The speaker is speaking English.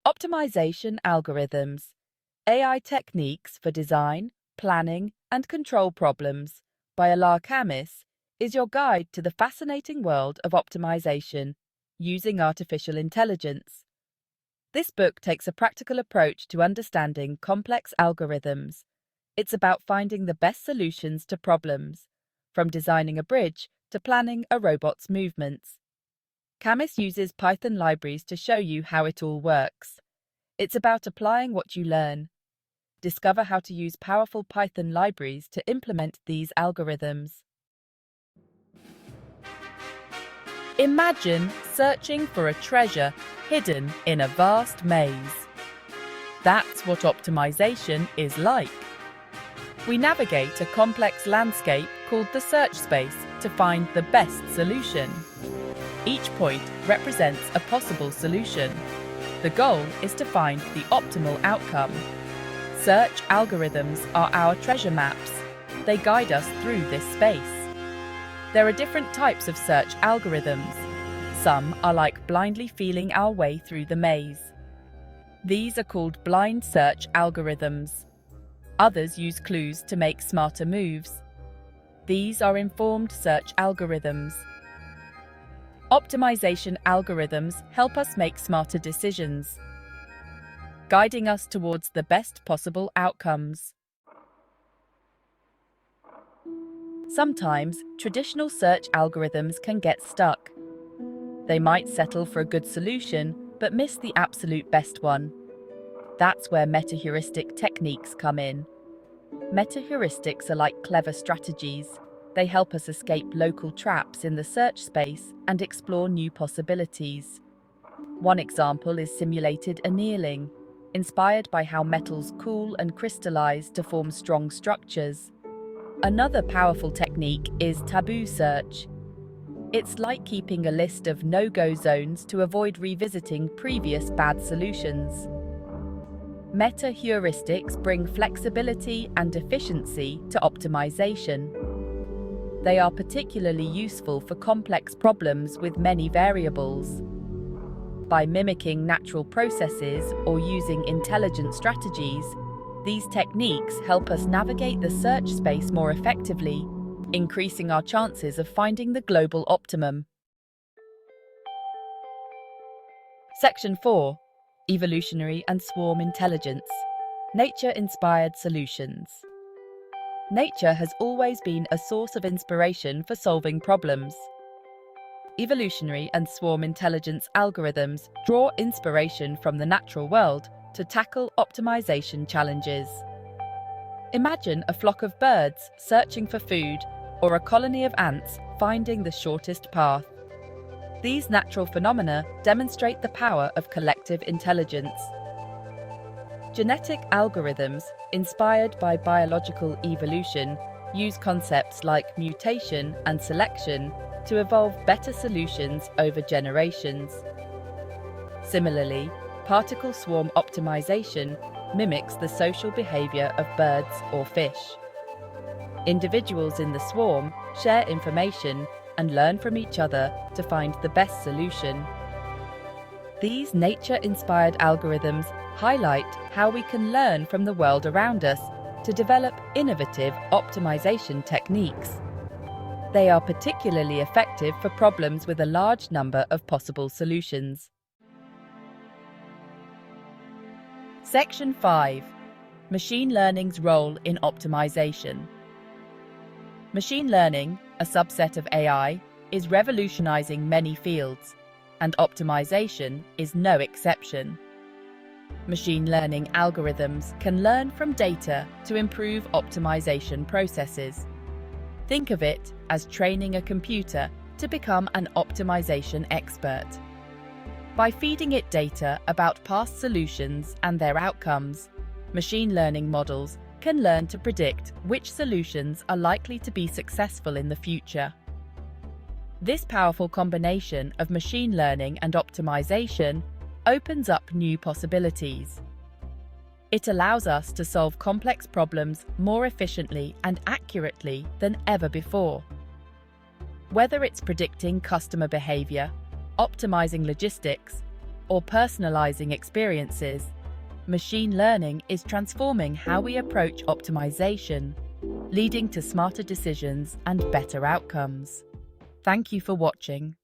Optimization Algorithms, AI Techniques for Design, Planning, and Control Problems by Alaa Khamis is your guide to the fascinating world of optimization using artificial intelligence. This book takes a practical approach to understanding complex algorithms. It's about finding the best solutions to problems, from designing a bridge to planning a robot's movements. Khamis uses Python libraries to show you how it all works. It's about applying what you learn. Discover how to use powerful Python libraries to implement these algorithms. Imagine searching for a treasure hidden in a vast maze. That's what optimization is like. We navigate a complex landscape called the search space to find the best solution. Each point represents a possible solution. The goal is to find the optimal outcome. Search algorithms are our treasure maps. They guide us through this space. There are different types of search algorithms. Some are like blindly feeling our way through the maze. These are called blind search algorithms. Others use clues to make smarter moves. These are informed search algorithms. Optimization algorithms help us make smarter decisions, guiding us towards the best possible outcomes. Sometimes, traditional search algorithms can get stuck. They might settle for a good solution, but miss the absolute best one. That's where meta-heuristic techniques come in. Meta-heuristics are like clever strategies. They help us escape local traps in the search space and explore new possibilities. One example is simulated annealing, inspired by how metals cool and crystallize to form strong structures. Another powerful technique is taboo search. It's like keeping a list of no-go zones to avoid revisiting previous bad solutions. Meta-heuristics bring flexibility and efficiency to optimization. They are particularly useful for complex problems with many variables. By mimicking natural processes or using intelligent strategies, these techniques help us navigate the search space more effectively, increasing our chances of finding the global optimum. Section 4. Evolutionary and Swarm Intelligence. Nature-inspired solutions. Nature has always been a source of inspiration for solving problems. Evolutionary and swarm intelligence algorithms draw inspiration from the natural world to tackle optimization challenges. Imagine a flock of birds searching for food or a colony of ants finding the shortest path. These natural phenomena demonstrate the power of collective intelligence. Genetic algorithms, inspired by biological evolution, use concepts like mutation and selection to evolve better solutions over generations. Similarly, particle swarm optimization mimics the social behavior of birds or fish. Individuals in the swarm share information and learn from each other to find the best solution. These nature-inspired algorithms highlight how we can learn from the world around us to develop innovative optimization techniques. They are particularly effective for problems with a large number of possible solutions. Section 5. Machine learning's role in optimization. Machine learning, a subset of AI, is revolutionizing many fields, and optimization is no exception. Machine learning algorithms can learn from data to improve optimization processes. Think of it as training a computer to become an optimization expert. By feeding it data about past solutions and their outcomes, machine learning models can learn to predict which solutions are likely to be successful in the future. This powerful combination of machine learning and optimization opens up new possibilities. It allows us to solve complex problems more efficiently and accurately than ever before. Whether it's predicting customer behavior, optimizing logistics, or personalizing experiences, machine learning is transforming how we approach optimization, leading to smarter decisions and better outcomes. Thank you for watching.